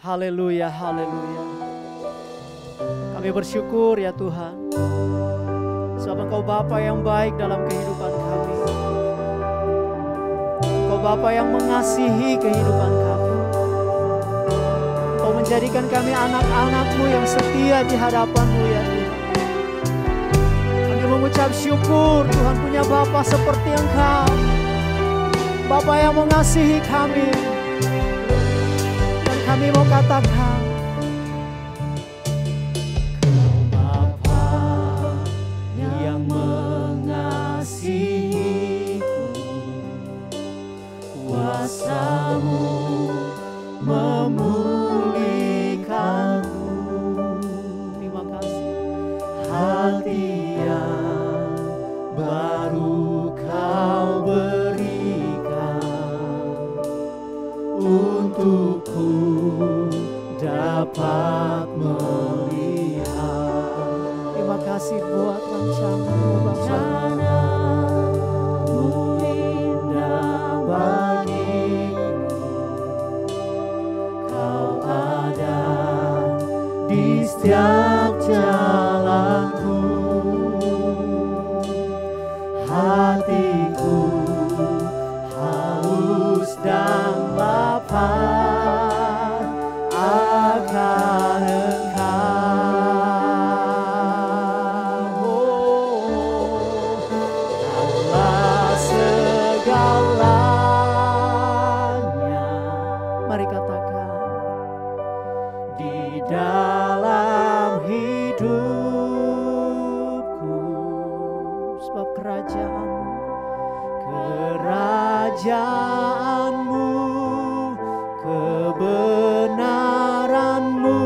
Haleluya, haleluya. Kami bersyukur ya Tuhan, sebab Engkau Bapa yang baik dalam kehidupan kami. Engkau Bapa yang mengasihi kehidupan kami. Engkau menjadikan kami anak-anak-Mu yang setia di hadapan-Mu ya Tuhan. Kami mengucap syukur Tuhan punya Bapa seperti Engkau, Bapa yang mengasihi kami. Dan kami mau katakan, Bapa yang mengasihiku, kuasa-Mu memulihkanku. Terima kasih. Hati yang baru Kau berikan untukku dapat melihat. Terima kasih buat rancangan-Mu Bapa. Indah bagiku, Kau ada di setiap jalanku. Hatiku haus dan lapar akan Engkau. Kaulah segalanya. Mari katakan, di dalam hidupku, sebab kerajaanmu, kebenaranmu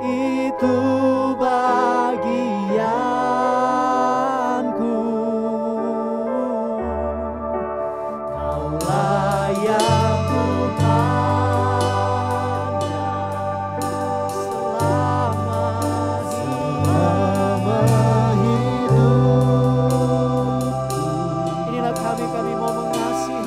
itu bagianku. Kaulah yang kupandang selama hidup. Inilah kami mau mengasihi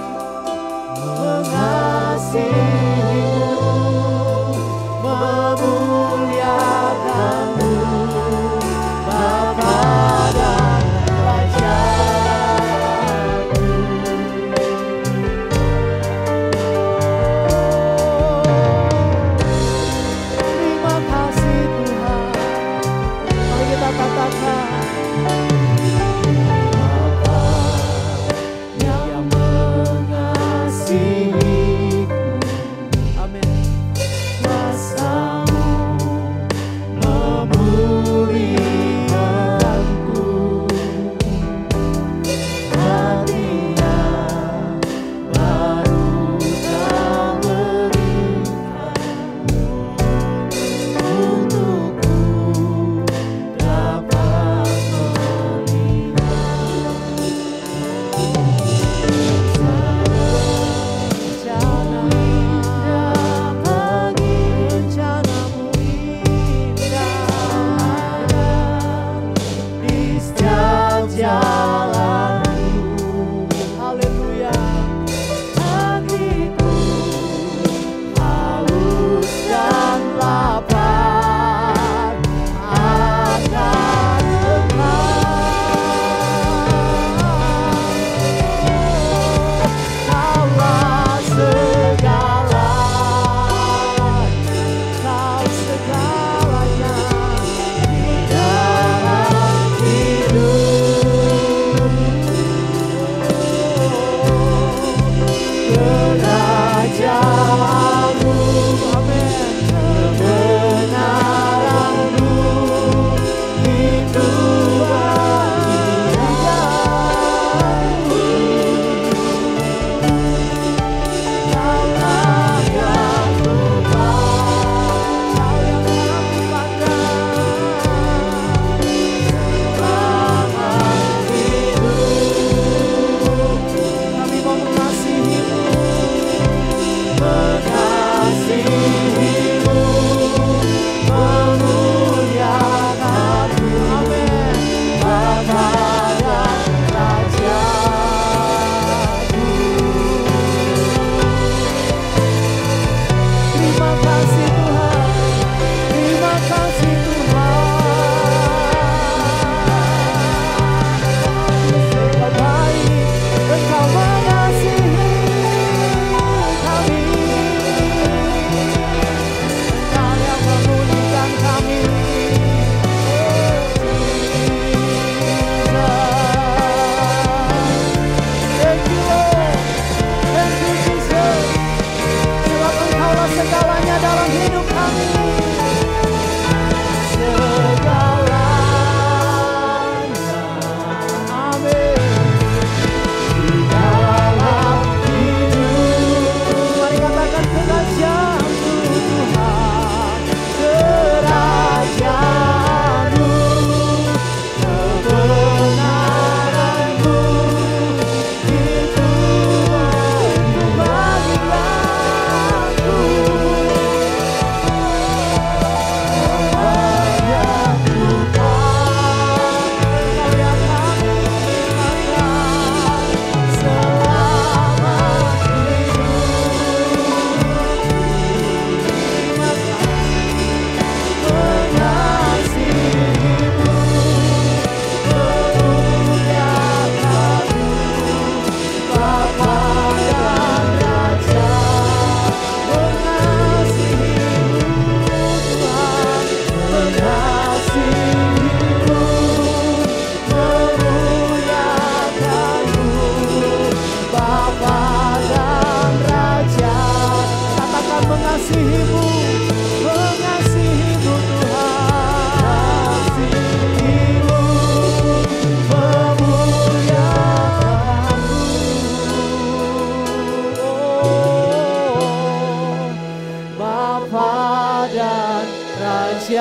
Rajaku.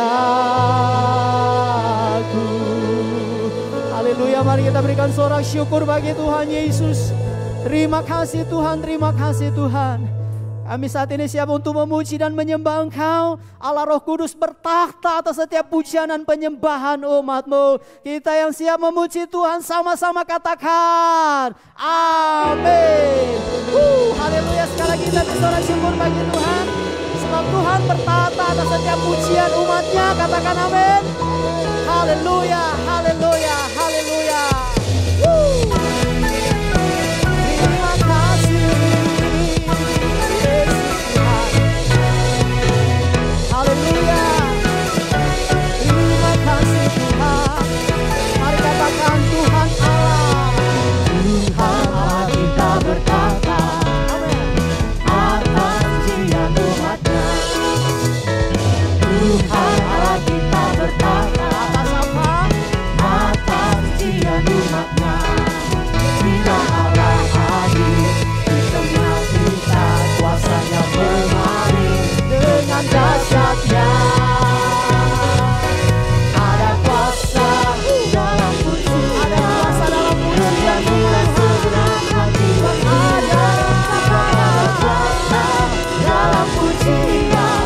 Haleluya, mari kita berikan sorak syukur bagi Tuhan Yesus. Terima kasih Tuhan, terima kasih Tuhan. Kami saat ini siap untuk memuji dan menyembah Engkau. Allah Roh Kudus bertakhta atas setiap pujian dan penyembahan umat-Mu. Kita yang siap memuji Tuhan sama-sama katakan amin. Haleluya, sekali lagi kita bersorak syukur bagi Tuhan. Sebab Tuhan bertakhta atas setiap pujian umat-Nya. Katakan amin. Haleluya, haleluya, haleluya. Terima kasih. Haleluya. Terima kasih Tuhan. Mari katakan Tuhan Allah. Tuhan Allah kita berkata atas pujian umat-Nya. Tuhan Allah kita berkata Atas apa? atas pujian umat-Nya. Bila Allah hadir di tengah kita, kuasanya berlari dengan dahsyatnya. Ada kuasa dalam pujian, Ada kuasa dalam pujian nyanyilah segenap hati. Ada kuasa dalam pujian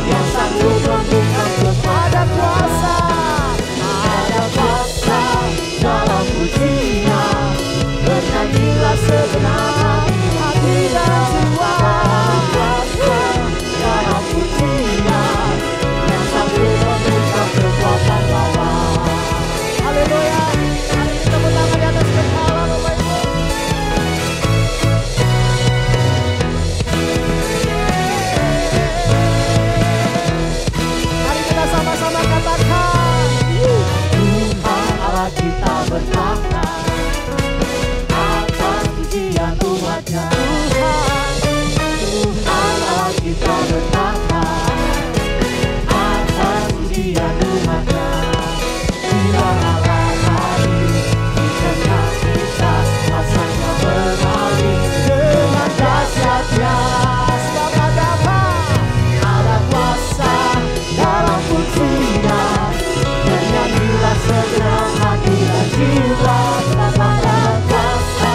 yang sanggup membuka Ada kuasa. ada kuasa dalam pujian, bernyanyilah segenap hati dan jiwa. Kuasa dalam pujian yang sanggup membuka kekuatan lawan. Haleluya. Mari kita bertangan di atas kepala Bapak Ibu. Mari kita sama-sama katakan Tuhan Allah kita bertakhta atas pujian umat-Nya. Tuhan Allah kita bertakhta atas pujian umat-Nya. Bila Allah hadir di tengah kita, kuasanya berlari dengan dahsyatnya. sebab ada apa? Ada kuasa dalam pujian, bernyanyilah segenap hati dan jiwa. Ada kuasa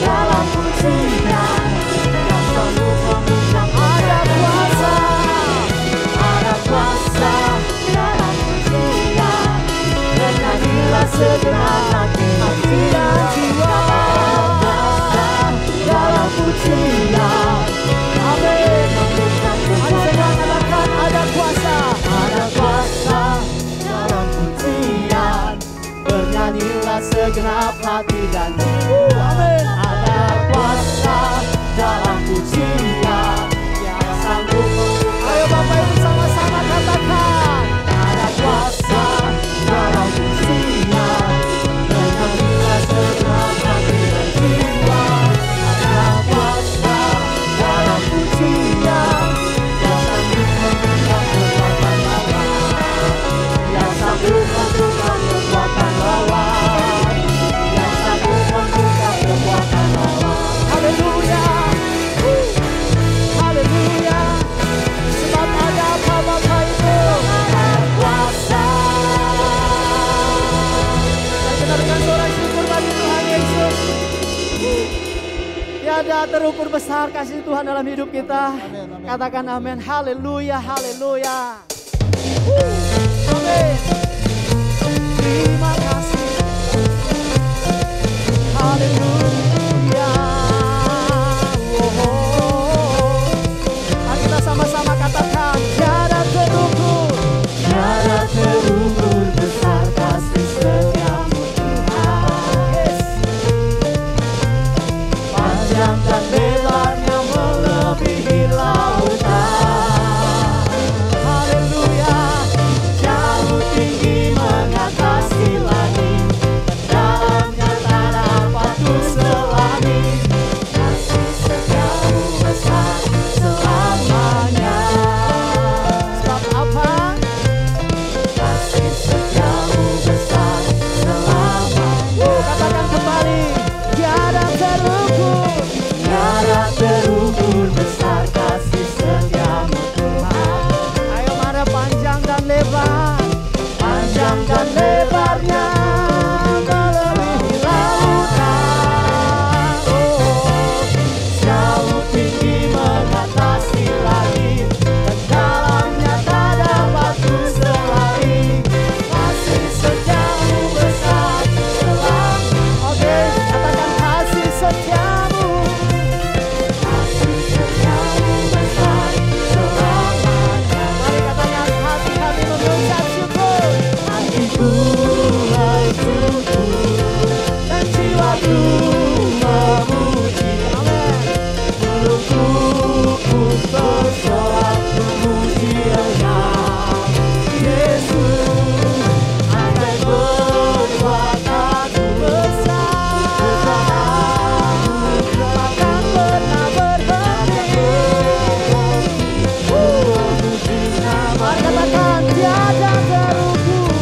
dalam pujian yang sanggup mengundang. Ada kuasa. Ada kuasa dalam pujian, bernyanyilah segenap hati dan jiwa. Ada kuasa dalam pujian, amin. Mari semua katakan ada kuasa. Ada kuasa dalam pujian, bernyanyilah segenap hati dan jiwa. Amin. Ada kuasa dalam pujian yang sanggup membuka. Ayo Bapak Ibu sama-sama katakan. Ada kuasa dalam pujian, bernyanyilah segenap hati dan jiwa. Ada kuasa dalam pujian yang sanggup membuka kekuatan lawan. Yang sanggup membuka kekuatan lawan. Yang sanggup membuka kekuatan lawan. Haleluya. Haleluya. Sebab ada apa Bapak Ibu? Ada kuasa. Mari kita berikan sorak syukur bagi Tuhan Yesus. Tiada terukur besar kasih Tuhan dalam hidup kita. Katakan amin. Haleluya, haleluya. Amin. Terima kasih. Haleluya. Mari kita sama-sama katakan tiada terukur. Tiada terukur besar kasih setiamu Tuhan. Yes. Panjang dan lebarnya melebihi lautan. Haleluya. panjang dan lebarnya melebihi lautan. Oh, jauh tinggi mengatasi langit, dan dalamnya tak dapat kuselari. Kasih setiamu besar selama. Oke, katakan kasih setiamu. Kasih setiamu besar selamanya. Mari katakan hati-hati mengucap syukur. Hatiku mulai syukur dan jiwaku memuji. Amin. Mulutku pun bersorak memuji-Nya. Yesus, Engkau berkuasa besar, takkan pernah berhenti. Mari katakan tiada terukur,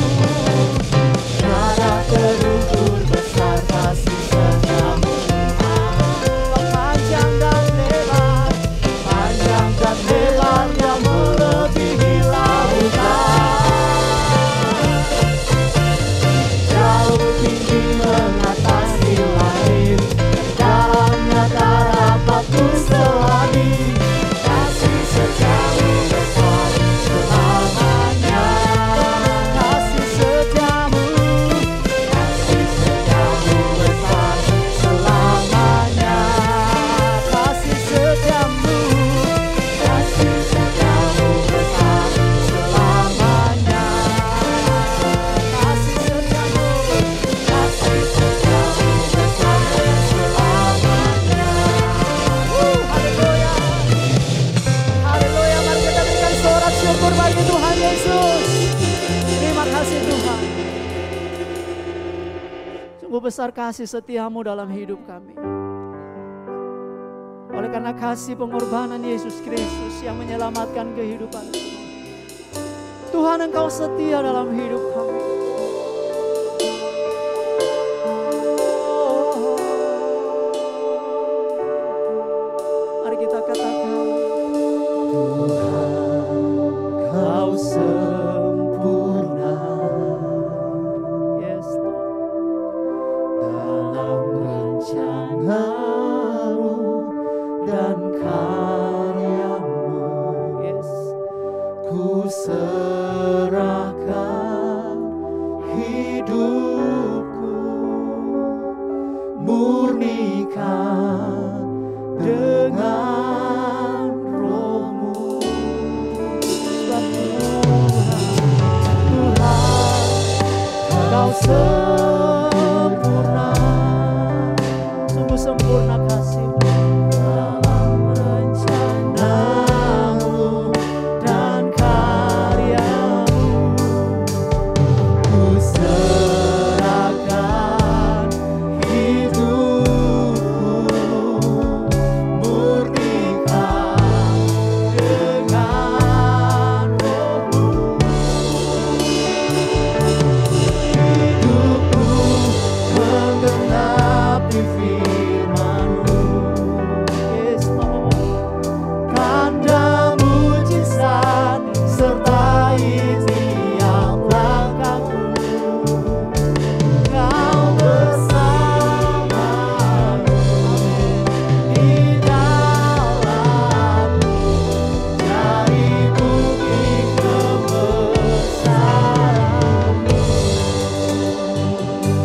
tiada terukur besar kasih setiamu. Panjang dan lebar, panjang dan lebarnya melebihi lautan. Jauh tinggi mengatasi langit, dalamnya tak dapat kuselami. Kasih setiamu besar selamanya. Kasih setiamu, kasih setiamu besar selamanya. Kasih setiamu, kasih setiamu besar selamanya. Kasih setiamu, kasih setiamu besar selamanya. Haleluya, haleluya. Mari kita berikan sorak syukur bagi Tuhan Yesus. Terima kasih Tuhan. Sungguh besar kasih setiamu dalam hidup kami. Oleh karena kasih pengorbanan Yesus Kristus yang menyelamatkan kehidupan kami. Tuhan, Engkau setia dalam hidup kami. Mari kita katakan, Kau sempurna. Yes, Lord. Dalam rencanamu dan karyamu. Yes. Ku serahkan hidupku, murnikan dengan roh-Mu. Sebab Tuhan, Kau sempurna, sungguh sempurna kasih-Mu. Dalam rencanamu dan karyamu, ku serahkan hidupku, murnikan dengan roh-Mu. Hidupku menggenapi firman-Mu. Yes, Lord. Tanda mujizat sertai tiap langkahku. Kau bersamaku di dalammu, dari bukti kebesaran-Mu.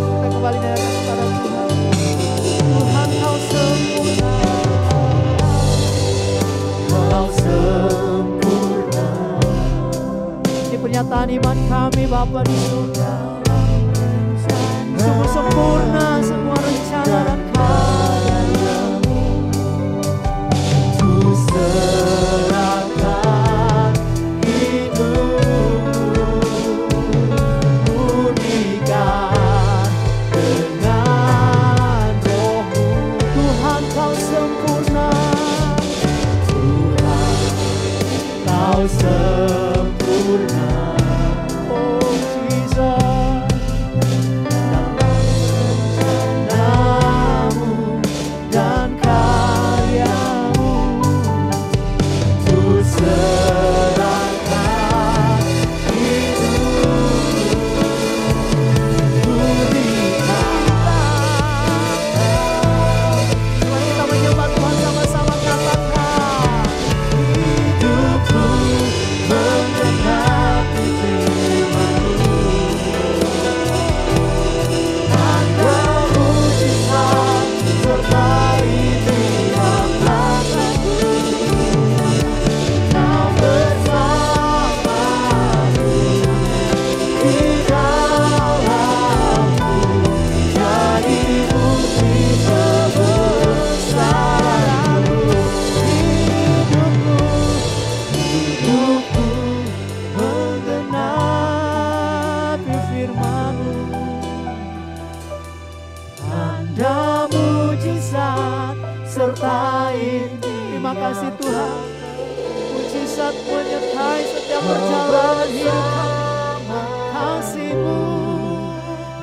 Kita kembali nyatakan kepada Tuhan. Tuhan, Kau sempurna. Kau sempurna. Ini pernyataan iman kami Bapa di surga. Sungguh sempurna semua rencana dan karya-Mu. Ku serahkan hidupku, murnikan dengan roh-Mu. Tuhan, Kau sempurna. Tuhan, Kau sempurna. Oh Jesus, dalam rencana Tuhan. Mujizat menyertai setiap perjalanan hidup kami. Kasih-Mu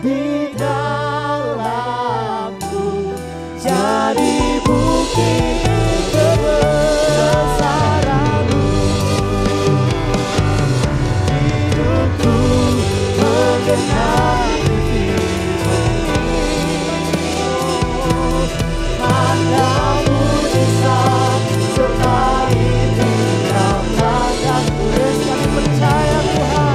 di dalamku jadi bukti kebesaran-Mu. Hidupku mengenali firman-Mu. Tanda mujizat sertai tiap langkahku. Yes, kami percaya Tuhan.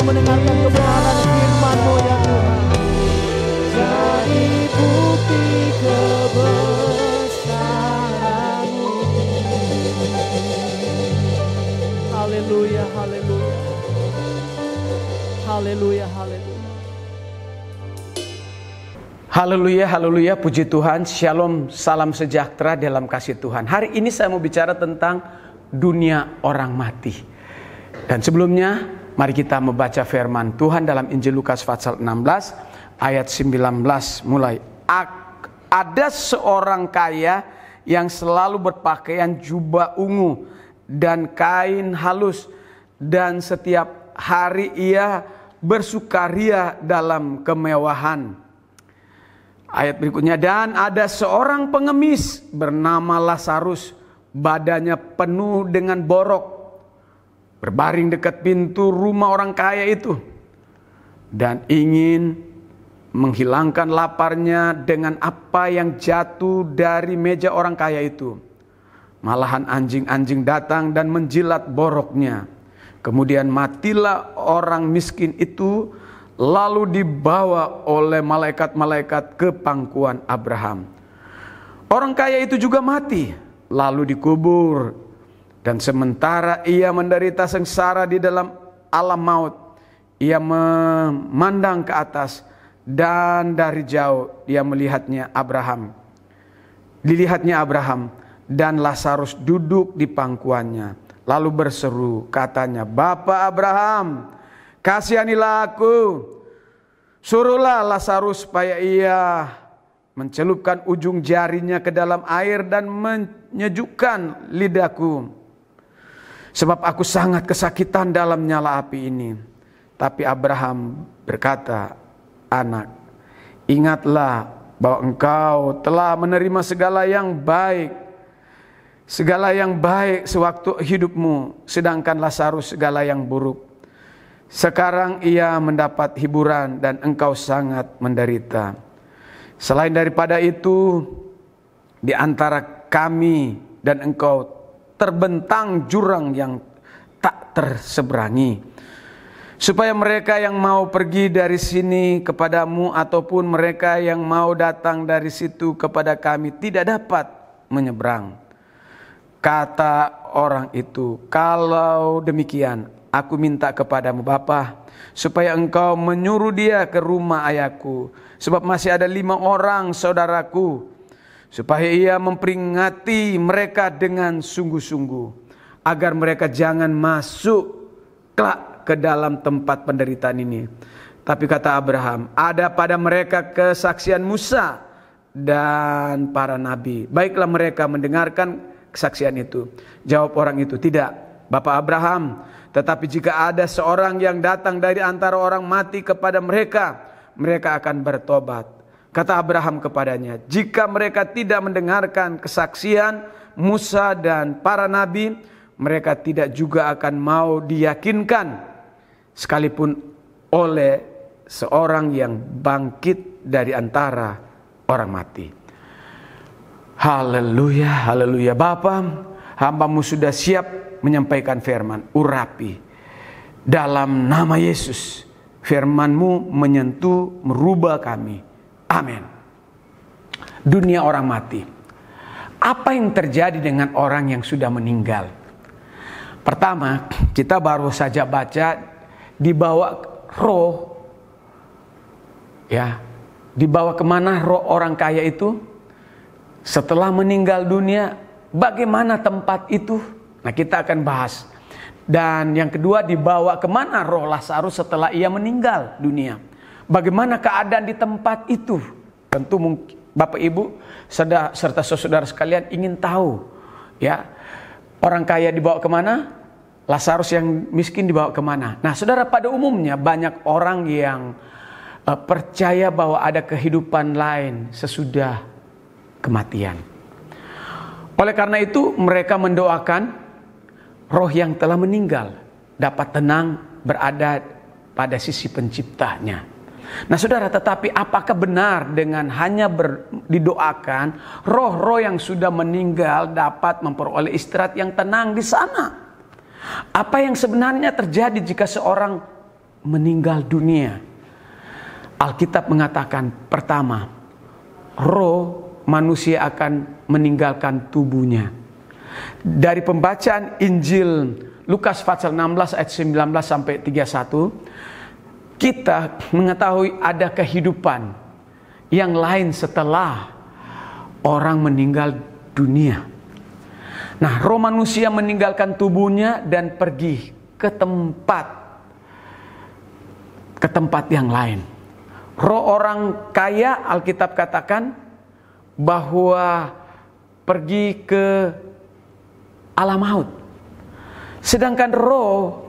Mendengarkan kebenaran firman-Mu ya Tuhan, jadi bukti kebesaran-Mu. Haleluya, haleluya, haleluya, haleluya. Haleluya, haleluya, puji Tuhan. Shalom, salam sejahtera dalam kasih Tuhan. Hari ini saya mau bicara tentang dunia orang mati. Dan sebelumnya, mari kita membaca firman Tuhan dalam Injil Lukas pasal 16 ayat 19 mulai. Ada seorang kaya yang selalu berpakaian jubah ungu dan kain halus, dan setiap hari ia bersukaria dalam kemewahan. Ayat berikutnya, dan ada seorang pengemis bernama Lazarus, badannya penuh dengan borok, berbaring dekat pintu rumah orang kaya itu, dan ingin menghilangkan laparnya dengan apa yang jatuh dari meja orang kaya itu. Malahan anjing-anjing datang dan menjilat boroknya. Kemudian matilah orang miskin itu, lalu dibawa oleh malaikat-malaikat ke pangkuan Abraham. Orang kaya itu juga mati, lalu dikubur. Dan sementara ia menderita sengsara di dalam alam maut, ia memandang ke atas, dan dari jauh dia melihatnya Abraham. Dilihatnya Abraham dan Lazarus duduk di pangkuannya. Lalu berseru, katanya, "Bapa Abraham, kasihanilah aku. Suruhlah Lazarus supaya ia mencelupkan ujung jarinya ke dalam air dan menyejukkan lidahku. Sebab aku sangat kesakitan dalam nyala api ini." Tapi Abraham berkata, "Anak, ingatlah bahwa engkau telah menerima segala yang baik sewaktu hidupmu, sedangkan Lazarus segala yang buruk. Sekarang ia mendapat hiburan dan engkau sangat menderita. Selain daripada itu, di antara kami dan engkau terbentang jurang yang tak terseberangi, supaya mereka yang mau pergi dari sini kepadamu ataupun mereka yang mau datang dari situ kepada kami tidak dapat menyeberang." Kata orang itu, "Kalau demikian, aku minta kepadamu Bapa, supaya engkau menyuruh dia ke rumah ayahku, sebab masih ada 5 orang saudaraku, supaya ia memperingati mereka dengan sungguh-sungguh, agar mereka jangan masuk kelak ke dalam tempat penderitaan ini." Tapi kata Abraham, "Ada pada mereka kesaksian Musa dan para nabi. Baiklah mereka mendengarkan kesaksian itu." Jawab orang itu, "Tidak, Bapak Abraham, tetapi jika ada seorang yang datang dari antara orang mati kepada mereka, mereka akan bertobat." Kata Abraham kepadanya, "Jika mereka tidak mendengarkan kesaksian Musa dan para nabi, mereka tidak juga akan mau diyakinkan, sekalipun oleh seorang yang bangkit dari antara orang mati." Haleluya, haleluya. Bapa, hamba-Mu sudah siap menyampaikan firman. Urapi dalam nama Yesus. Firman-Mu menyentuh, merubah kami. Amin. dunia orang mati. Apa yang terjadi dengan orang yang sudah meninggal? Pertama, kita baru saja baca dibawa roh, ya, dibawa kemana roh orang kaya itu setelah meninggal dunia? Bagaimana tempat itu? Nah, kita akan bahas. Dan yang kedua, dibawa kemana roh Lazarus setelah ia meninggal dunia? Bagaimana keadaan di tempat itu? Tentu mungkin Bapak Ibu serta saudara sekalian ingin tahu, ya, orang kaya dibawa kemana? Lazarus yang miskin dibawa kemana? Nah, saudara, pada umumnya banyak orang yang percaya bahwa ada kehidupan lain sesudah kematian. Oleh karena itu mereka mendoakan roh yang telah meninggal dapat tenang berada pada sisi penciptanya. Nah, saudara, tetapi apakah benar dengan hanya didoakan roh-roh yang sudah meninggal dapat memperoleh istirahat yang tenang di sana? Apa yang sebenarnya terjadi jika seorang meninggal dunia? Alkitab mengatakan, pertama, roh manusia akan meninggalkan tubuhnya. Dari pembacaan Injil Lukas pasal 16 ayat 19 sampai 31, kita mengetahui ada kehidupan yang lain setelah orang meninggal dunia. Nah, roh manusia meninggalkan tubuhnya dan pergi ke tempat yang lain. Roh orang kaya, Alkitab katakan bahwa pergi ke alam maut. Sedangkan roh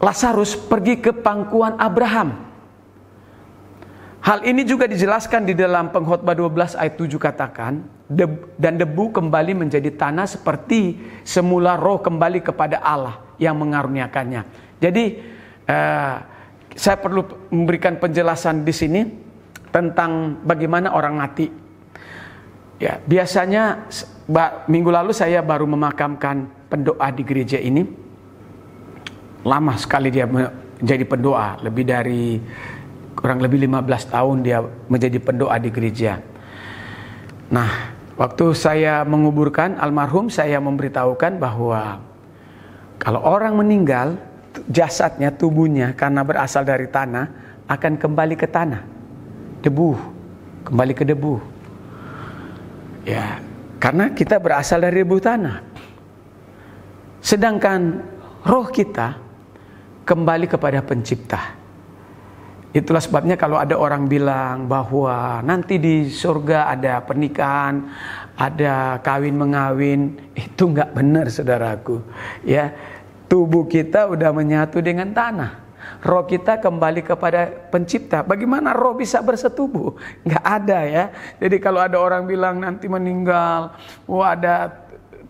Lazarus pergi ke pangkuan Abraham. Hal ini juga dijelaskan di dalam Pengkhotbah 12 ayat 7 katakan, dan debu kembali menjadi tanah seperti semula, roh kembali kepada Allah yang mengaruniakannya. Jadi saya perlu memberikan penjelasan di sini tentang bagaimana orang mati. Ya, biasanya minggu lalu saya baru memakamkan pendoa di gereja ini. Lama sekali dia menjadi pendoa, kurang lebih 15 tahun dia menjadi pendoa di gereja. Nah, waktu saya menguburkan almarhum, saya memberitahukan bahwa kalau orang meninggal, jasadnya, tubuhnya karena berasal dari tanah akan kembali ke tanah, debu, kembali ke debu. Ya, karena kita berasal dari debu tanah. Sedangkan roh kita kembali kepada pencipta. Itulah sebabnya kalau ada orang bilang bahwa nanti di surga ada pernikahan, ada kawin mengawin, itu enggak benar, saudaraku. Ya, tubuh kita udah menyatu dengan tanah. Roh kita kembali kepada pencipta. Bagaimana roh bisa bersetubuh? Enggak ada, ya. Jadi kalau ada orang bilang nanti meninggal, ada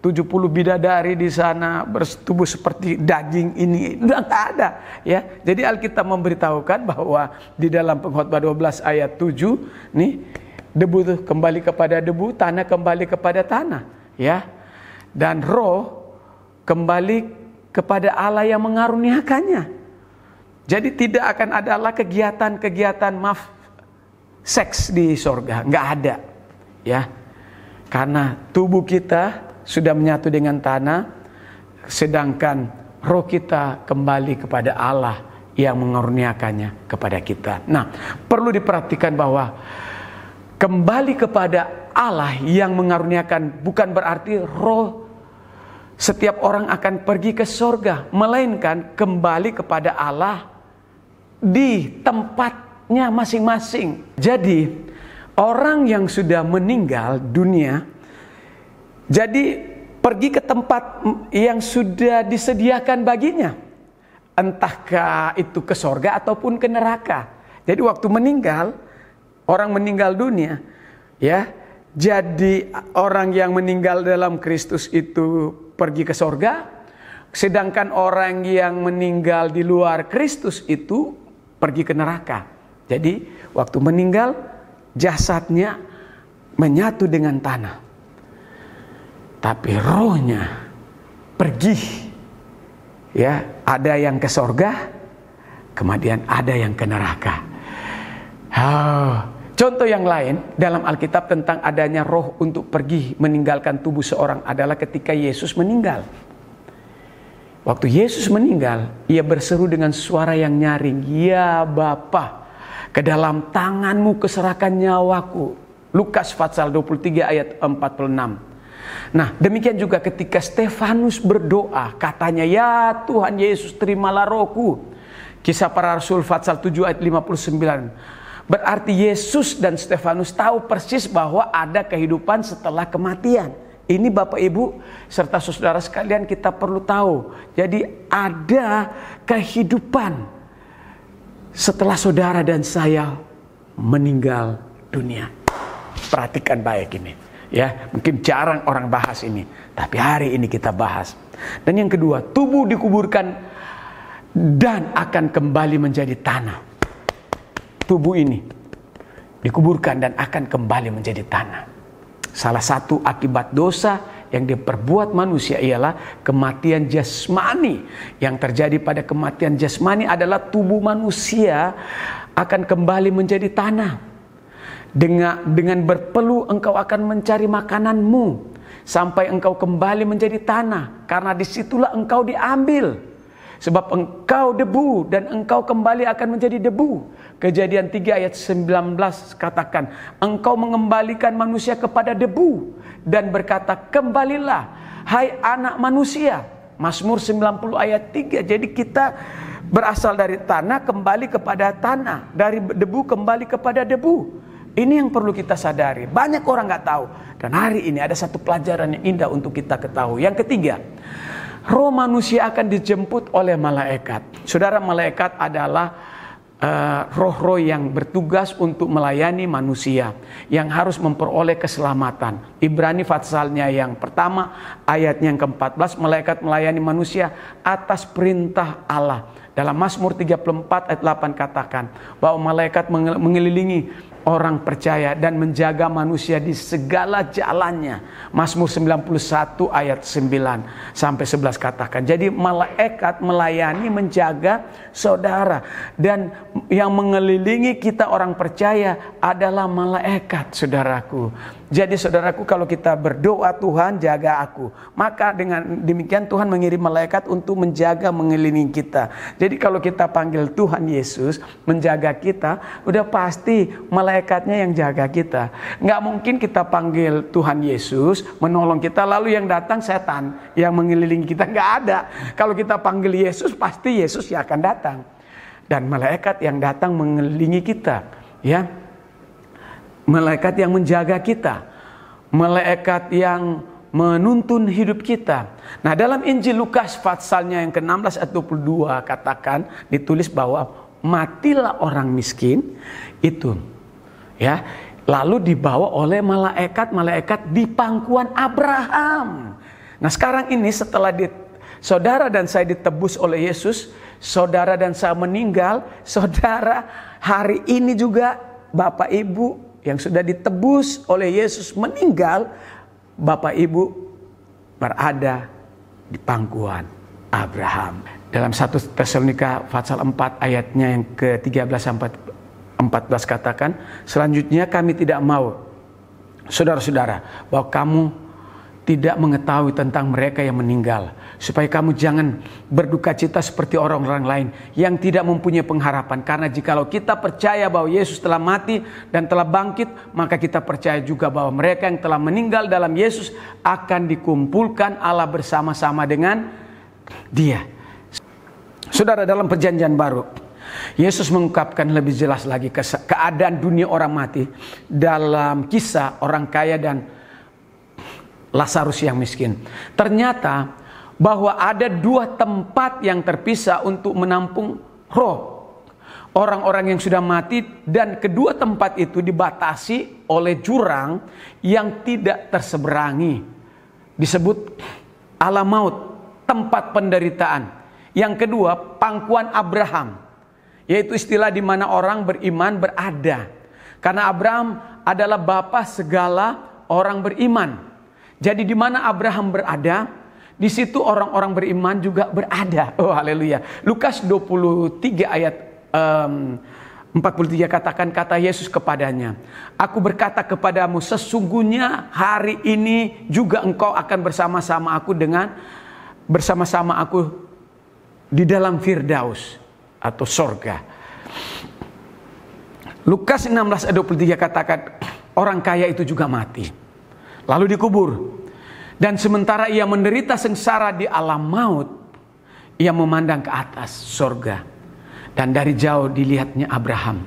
70 bidadari di sana bersetubuh seperti daging ini, enggak ada, ya. Jadi Alkitab memberitahukan bahwa di dalam Pengkhotbah 12 ayat 7 nih, debu itu kembali kepada debu, tanah kembali kepada tanah, ya. Dan roh kembali kepada Allah yang mengaruniakannya. Jadi tidak akan adalah kegiatan-kegiatan seks di sorga, nggak ada, ya. Karena tubuh kita sudah menyatu dengan tanah, sedangkan roh kita kembali kepada Allah yang mengaruniakannya kepada kita. Nah, perlu diperhatikan bahwa kembali kepada Allah yang mengaruniakan bukan berarti roh setiap orang akan pergi ke sorga, melainkan kembali kepada Allah di tempatnya masing-masing. Jadi orang yang sudah meninggal dunia, jadi pergi ke tempat yang sudah disediakan baginya, entahkah itu ke sorga ataupun ke neraka. Jadi waktu meninggal, orang meninggal dunia, ya, jadi orang yang meninggal dalam Kristus itu pergi ke sorga, sedangkan orang yang meninggal di luar Kristus itu pergi ke neraka. Jadi waktu meninggal, jasadnya menyatu dengan tanah, tapi rohnya pergi, ya. Ada yang ke sorga, kemudian ada yang ke neraka. Contoh yang lain dalam Alkitab tentang adanya roh untuk pergi meninggalkan tubuh seorang adalah ketika Yesus meninggal. Waktu Yesus meninggal, ia berseru dengan suara yang nyaring, "Ya Bapa, ke dalam tanganmu kuserahkan nyawaku." Lukas pasal 23 ayat 46. Nah, demikian juga ketika Stefanus berdoa, katanya, "Ya Tuhan Yesus, terimalah rohku." Kisah Para Rasul pasal 7 ayat 59. Berarti Yesus dan Stefanus tahu persis bahwa ada kehidupan setelah kematian. Ini Bapak Ibu serta saudara sekalian kita perlu tahu. Jadi ada kehidupan setelah saudara dan saya meninggal dunia. Perhatikan baik ini. Ya, mungkin jarang orang bahas ini, tapi hari ini kita bahas. Dan yang kedua, tubuh dikuburkan dan akan kembali menjadi tanah. Tubuh ini dikuburkan dan akan kembali menjadi tanah. Salah satu akibat dosa yang diperbuat manusia ialah kematian jasmani. Yang terjadi pada kematian jasmani adalah tubuh manusia akan kembali menjadi tanah. Dengan berpeluh engkau akan mencari makananmu sampai engkau kembali menjadi tanah, karena disitulah engkau diambil. Sebab engkau debu dan engkau kembali akan menjadi debu. Kejadian 3 ayat 19 katakan, engkau mengembalikan manusia kepada debu dan berkata, "Kembalilah hai anak manusia." Mazmur 90 ayat 3. Jadi kita berasal dari tanah kembali kepada tanah, dari debu kembali kepada debu. Ini yang perlu kita sadari. Banyak orang gak tahu. Dan hari ini ada satu pelajaran yang indah untuk kita ketahui. Yang ketiga, roh manusia akan dijemput oleh malaikat. Saudara, malaikat adalah roh-roh yang bertugas untuk melayani manusia, yang harus memperoleh keselamatan. Ibrani pasalnya yang pertama, ayatnya yang ke-14, malaikat melayani manusia atas perintah Allah. Dalam Mazmur 34 ayat 8 katakan bahwa malaikat mengelilingi orang percaya dan menjaga manusia di segala jalannya. Mazmur 91 ayat 9 sampai 11 katakan. Jadi malaikat melayani, menjaga saudara. Dan yang mengelilingi kita orang percaya adalah malaikat, saudaraku. Jadi saudaraku, kalau kita berdoa, "Tuhan jaga aku," maka dengan demikian Tuhan mengirim malaikat untuk menjaga, mengelilingi kita. Jadi kalau kita panggil Tuhan Yesus menjaga kita, udah pasti malaikatnya yang jaga kita. Nggak mungkin kita panggil Tuhan Yesus menolong kita lalu yang datang setan yang mengelilingi kita. Nggak ada. Kalau kita panggil Yesus, pasti Yesus yang akan datang. Dan malaikat yang datang mengelilingi kita, ya. Malaikat yang menjaga kita, malaikat yang menuntun hidup kita. Nah, dalam Injil Lukas pasalnya yang ke-16 ayat 22 katakan, ditulis bahwa matilah orang miskin itu, ya, lalu dibawa oleh malaikat di pangkuan Abraham. Nah, sekarang ini setelah saudara dan saya ditebus oleh Yesus, saudara dan saya meninggal, saudara hari ini juga Bapak Ibu yang sudah ditebus oleh Yesus meninggal, Bapak Ibu berada di pangkuan Abraham. Dalam 1 Tesalonika pasal 4 ayatnya yang ke-13 sampai 14 katakan, selanjutnya kami tidak mau, saudara-saudara, bahwa kamu tidak mengetahui tentang mereka yang meninggal, supaya kamu jangan berduka cita seperti orang-orang lain yang tidak mempunyai pengharapan. Karena jikalau kita percaya bahwa Yesus telah mati dan telah bangkit, maka kita percaya juga bahwa mereka yang telah meninggal dalam Yesus akan dikumpulkan Allah bersama-sama dengan Dia. Saudara, dalam perjanjian baru Yesus mengungkapkan lebih jelas lagi keadaan dunia orang mati dalam kisah orang kaya dan Lazarus yang miskin. Ternyata bahwa ada 2 tempat yang terpisah untuk menampung roh orang-orang yang sudah mati, dan kedua tempat itu dibatasi oleh jurang yang tidak terseberangi. Disebut alam maut, tempat penderitaan. Yang kedua, pangkuan Abraham, yaitu istilah di mana orang beriman berada. Karena Abraham adalah bapa segala orang beriman. Jadi di mana Abraham berada, di situ orang-orang beriman juga berada. Oh, haleluya. Lukas 23 ayat 43 katakan kata Yesus kepadanya, aku berkata kepadamu, sesungguhnya hari ini juga engkau akan bersama-sama aku di dalam Firdaus atau sorga. Lukas 16 ayat 23 katakan, orang kaya itu juga mati, lalu dikubur. Dan sementara ia menderita sengsara di alam maut, ia memandang ke atas sorga. Dan dari jauh dilihatnya Abraham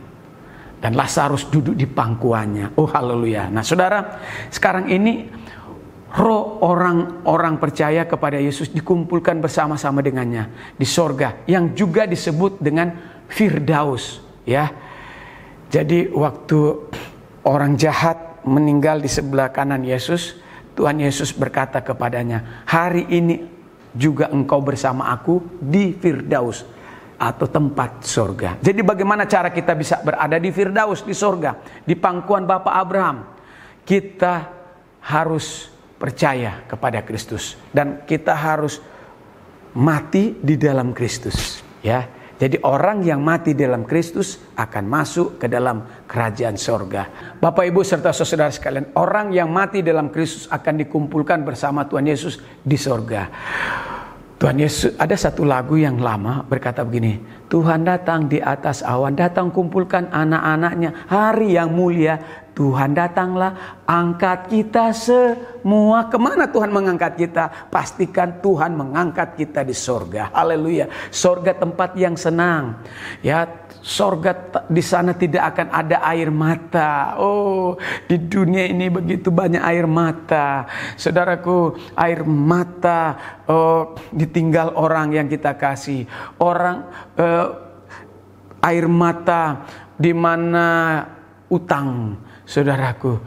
dan Lazarus duduk di pangkuannya. Oh haleluya. Nah saudara, sekarang ini roh orang-orang percaya kepada Yesus dikumpulkan bersama-sama dengannya di sorga, yang juga disebut dengan Firdaus, ya. Jadi waktu orang jahat meninggal di sebelah kanan Yesus, Tuhan Yesus berkata kepadanya, hari ini juga engkau bersama aku di Firdaus atau tempat sorga. Jadi bagaimana cara kita bisa berada di Firdaus, di sorga, di pangkuan Bapa Abraham? Kita harus percaya kepada Kristus dan kita harus mati di dalam Kristus, ya. Jadi orang yang mati dalam Kristus akan masuk ke dalam kerajaan sorga. Bapak Ibu serta saudara sekalian, orang yang mati dalam Kristus akan dikumpulkan bersama Tuhan Yesus di sorga. Tuhan Yesus, ada satu lagu yang lama berkata begini, Tuhan datang di atas awan, datang kumpulkan anak-anaknya, hari yang mulia, Tuhan datanglah, angkat kita semua. Kemana Tuhan mengangkat kita? Pastikan Tuhan mengangkat kita di sorga. Haleluya. Sorga tempat yang senang. Ya, sorga di sana tidak akan ada air mata. Oh, di dunia ini begitu banyak air mata. Saudaraku, air mata ditinggal orang yang kita kasih. Air mata di mana utang. Saudaraku,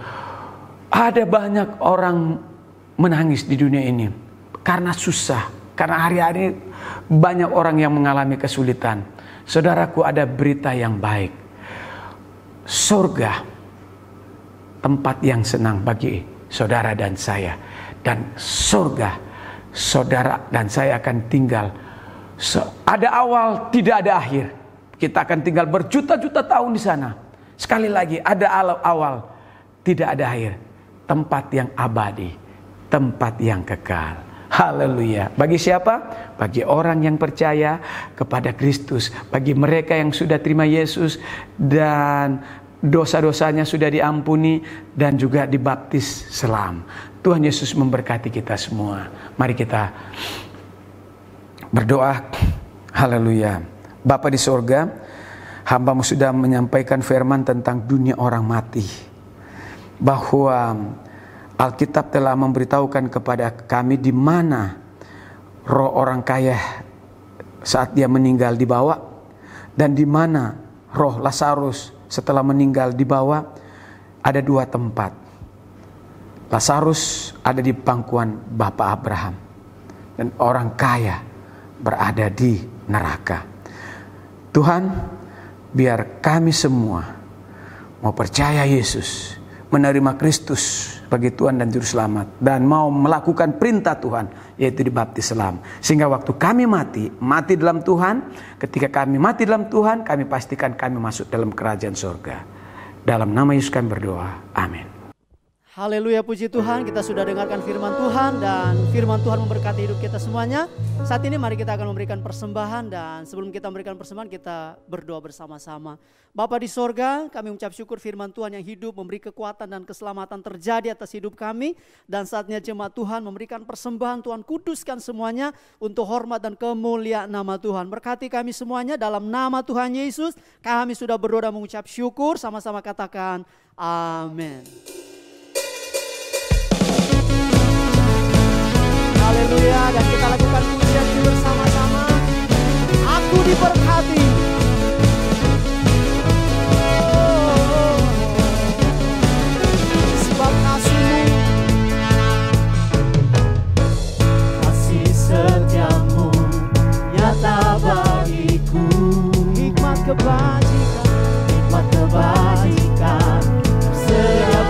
ada banyak orang menangis di dunia ini karena susah, karena hari-hari banyak orang yang mengalami kesulitan. Saudaraku, ada berita yang baik. Surga, tempat yang senang bagi saudara dan saya. Dan surga, saudara dan saya akan tinggal. Ada awal, tidak ada akhir. Kita akan tinggal berjuta-juta tahun di sana. Sekali lagi, ada awal, tidak ada akhir. Tempat yang abadi, tempat yang kekal. Haleluya. Bagi siapa? Bagi orang yang percaya kepada Kristus. Bagi mereka yang sudah terima Yesus dan dosa-dosanya sudah diampuni dan juga dibaptis selam. Tuhan Yesus memberkati kita semua. Mari kita berdoa. Haleluya. Bapa di sorga, hamba-Mu sudah menyampaikan firman tentang dunia orang mati. Bahwa Alkitab telah memberitahukan kepada kami di mana roh orang kaya saat dia meninggal dibawa. Dan di mana roh Lazarus setelah meninggal dibawa. Ada dua tempat. Lazarus ada di pangkuan Bapa Abraham. Dan orang kaya berada di neraka. Tuhan, biar kami semua mau percaya Yesus, menerima Kristus sebagai Tuhan dan Juru Selamat, dan mau melakukan perintah Tuhan, yaitu dibaptis selam. Sehingga waktu kami mati dalam Tuhan. Ketika kami mati dalam Tuhan, kami pastikan kami masuk dalam kerajaan surga. Dalam nama Yesus kami berdoa. Amin. Haleluya, puji Tuhan, kita sudah dengarkan firman Tuhan dan firman Tuhan memberkati hidup kita semuanya. Saat ini mari kita akan memberikan persembahan, dan sebelum kita memberikan persembahan kita berdoa bersama-sama. Bapa di sorga, kami mengucap syukur firman Tuhan yang hidup, memberi kekuatan dan keselamatan terjadi atas hidup kami. Dan saatnya jemaat Tuhan memberikan persembahan, Tuhan kuduskan semuanya untuk hormat dan kemuliaan nama Tuhan. Berkati kami semuanya dalam nama Tuhan Yesus. Kami sudah berdoa dan mengucap syukur, sama-sama katakan amin. Haleluya, dan kita lakukan pujian bersama-sama. Aku diberkati. Sebab kasih-Mu, kasih setiamu nyata bagiku. hikmat kebajikan Hikmat kebajikan tersedia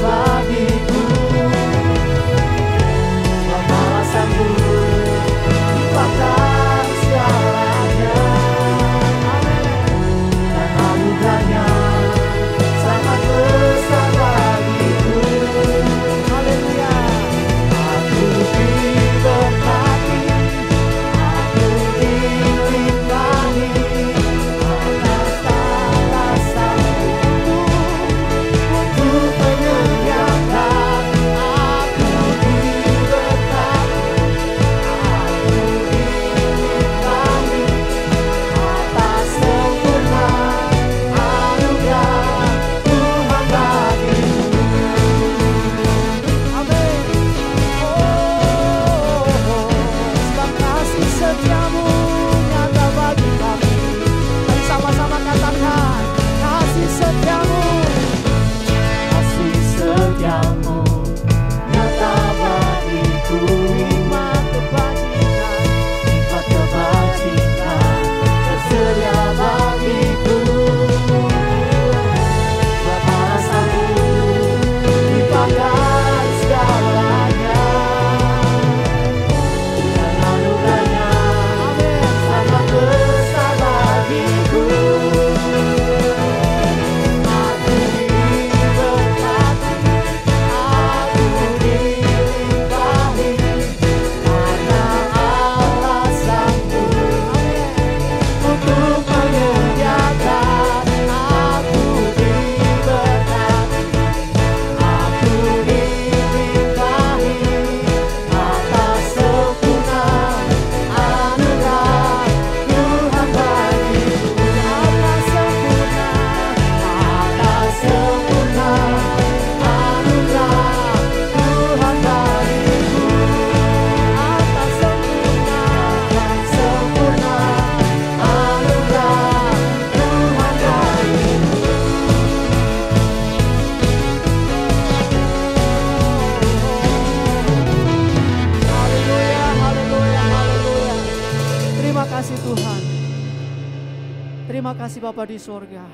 Terima kasih Bapa di surga.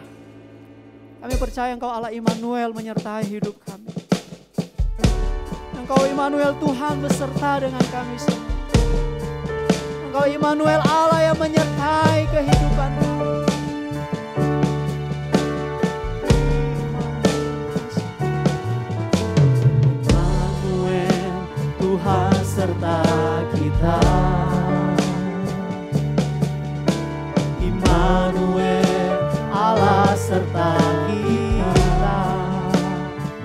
Kami percaya Engkau Allah Immanuel menyertai hidup kami. Engkau Immanuel Tuhan beserta dengan kami semua. Engkau Immanuel Allah yang menyertai kehidupan kami. Immanuel Tuhan serta kita. Immanuel Allah serta kita.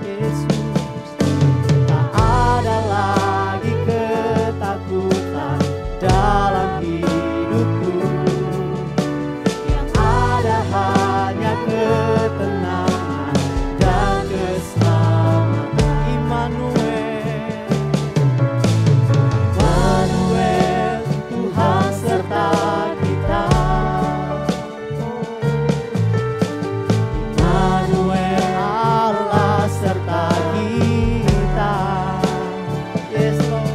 Yesus, tak ada lagi ketakutan dalam hidupku. Yang ada hanya ketenangan dan keselamatan. Immanuel, Immanuel Tuhan serta kita. Immanuel Allah serta kita. Yes Lord,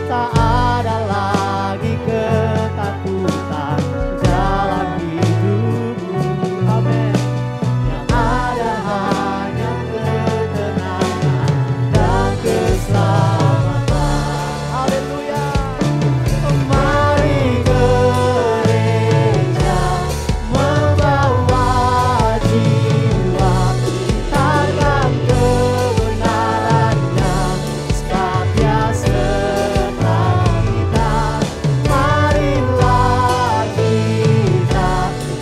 tak ada lagi ketakutan dalam hidupmu. Amin. Yang ada hanya ketenangan dan keselamatan. Haleluya. Mari gereja membawa jiwa, takkan kebenarannya setia serta kita. Marilah kita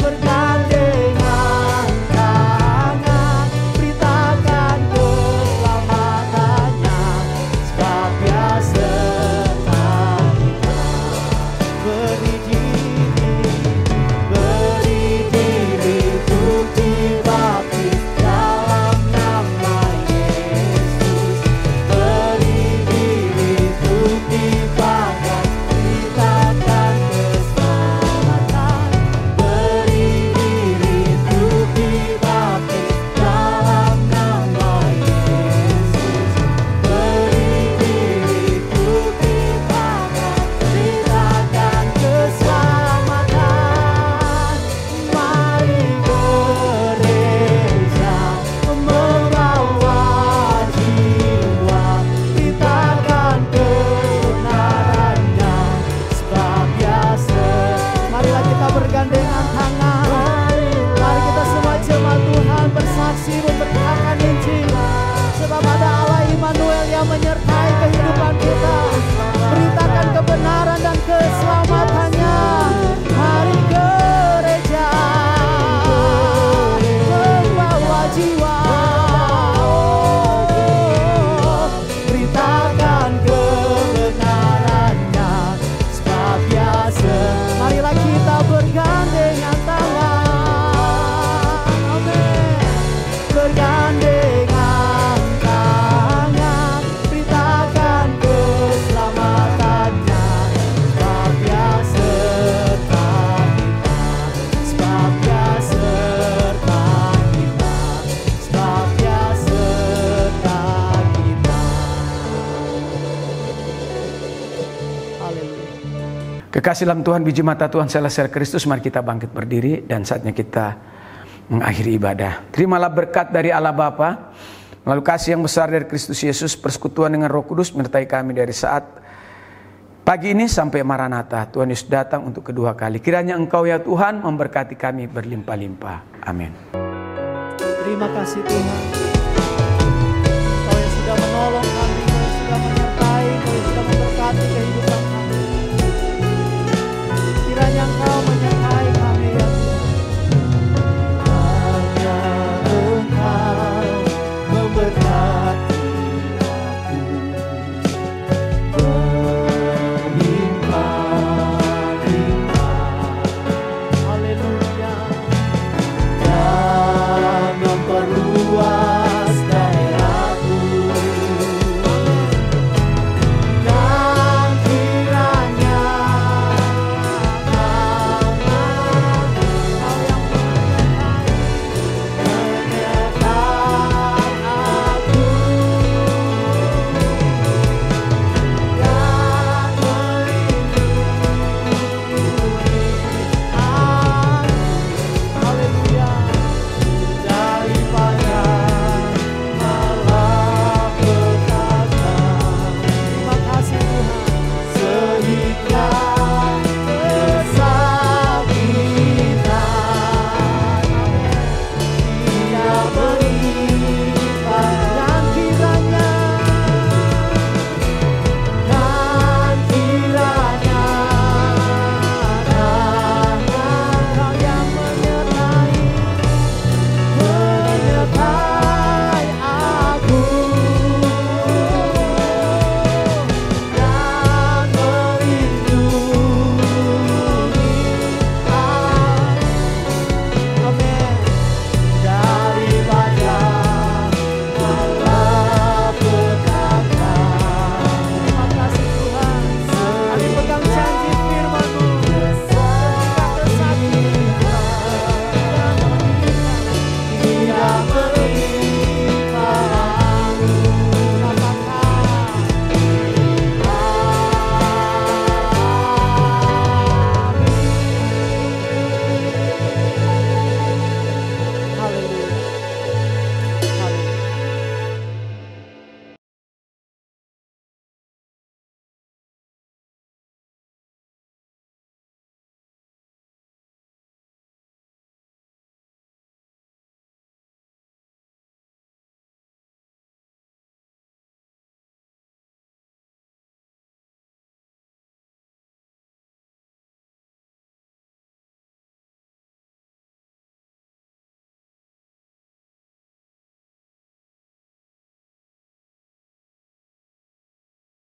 bergandengan tangan, beritakan keselamatannya setia serta kita. Beri diri untuk dibaptis dalam nama Yesus. Beri diri untuk dipakai, beritakan keselamatan. Beri diri untuk dibaptis dalam nama Yesus. Beri diri untuk dipakai, beritakan keselamatan. Mari gereja membawa jiwa, beritakan kebenarannya sebab biasa. Marilah kita bergandengan tangan. Mari kita semua jemaat Tuhan bersaksi memberitakan Injil. Sebab ada Allah Immanuel yang menyertai kehidupan kita. Beritakan kebenaran dan keselamatannya. Mari gereja membawa jiwa. Beritakan kebenarannya sebab biasa. Marilah kita bergandengan tangan. Amin. Bergandengan tangan, beritakan keselamatannya sebab biasa serta kita. Sebab biasa serta kita. Sebab biasa serta kita. Haleluya. Kekasih dalam Tuhan, biji mata Tuhan Celestial Kristus, mari kita bangkit berdiri dan saatnya kita mengakhiri ibadah. Terimalah berkat dari Allah Bapa, melalui kasih yang besar dari Kristus Yesus, persekutuan dengan Roh Kudus menyertai kami dari saat pagi ini sampai Maranatha. Tuhan Yesus datang untuk kedua kali. Kiranya Engkau ya Tuhan memberkati kami berlimpah-limpah. Amin. Terima kasih Tuhan. Engkau yang sudah menolong kami, Engkau yang sudah menyertai, Engkau yang sudah memberkati kehidupan